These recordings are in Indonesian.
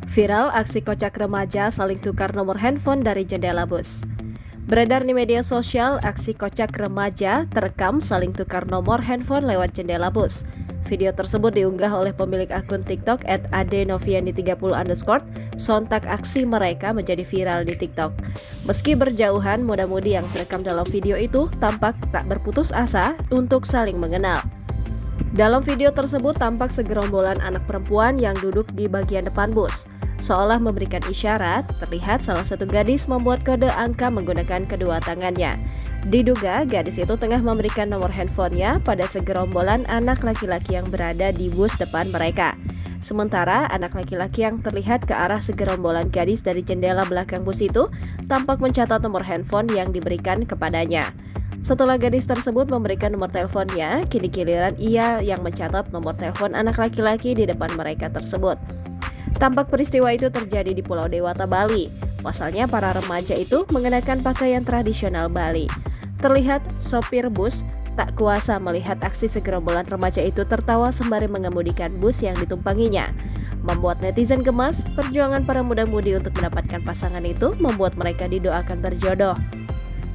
Viral aksi kocak remaja saling tukar nomor handphone dari jendela bus. Beredar di media sosial, aksi kocak remaja terekam saling tukar nomor handphone lewat jendela bus. Video tersebut diunggah oleh pemilik akun TikTok @adenoviani30_. Sontak aksi mereka menjadi viral di TikTok. Meski berjauhan, muda-mudi yang terekam dalam video itu tampak tak berputus asa untuk saling mengenal. Dalam video tersebut tampak segerombolan anak perempuan yang duduk di bagian depan bus. Seolah memberikan isyarat, terlihat salah satu gadis membuat kode angka menggunakan kedua tangannya. Diduga gadis itu tengah memberikan nomor handphonenya pada segerombolan anak laki-laki yang berada di bus depan mereka. Sementara anak laki-laki yang terlihat ke arah segerombolan gadis dari jendela belakang bus itu tampak mencatat nomor handphone yang diberikan kepadanya. Setelah gadis tersebut memberikan nomor teleponnya, kini giliran ia yang mencatat nomor telepon anak laki-laki di depan mereka tersebut. Tampak peristiwa itu terjadi di Pulau Dewata, Bali. Pasalnya para remaja itu mengenakan pakaian tradisional Bali. Terlihat sopir bus tak kuasa melihat aksi segerombolan remaja itu tertawa sembari mengemudikan bus yang ditumpanginya. Membuat netizen gemas, perjuangan para muda-mudi untuk mendapatkan pasangan itu membuat mereka didoakan berjodoh.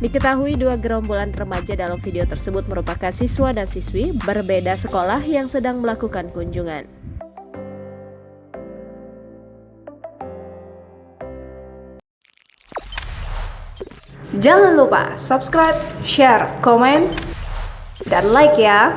Diketahui dua gerombolan remaja dalam video tersebut merupakan siswa dan siswi berbeda sekolah yang sedang melakukan kunjungan. Jangan lupa subscribe, share, komen, dan like ya.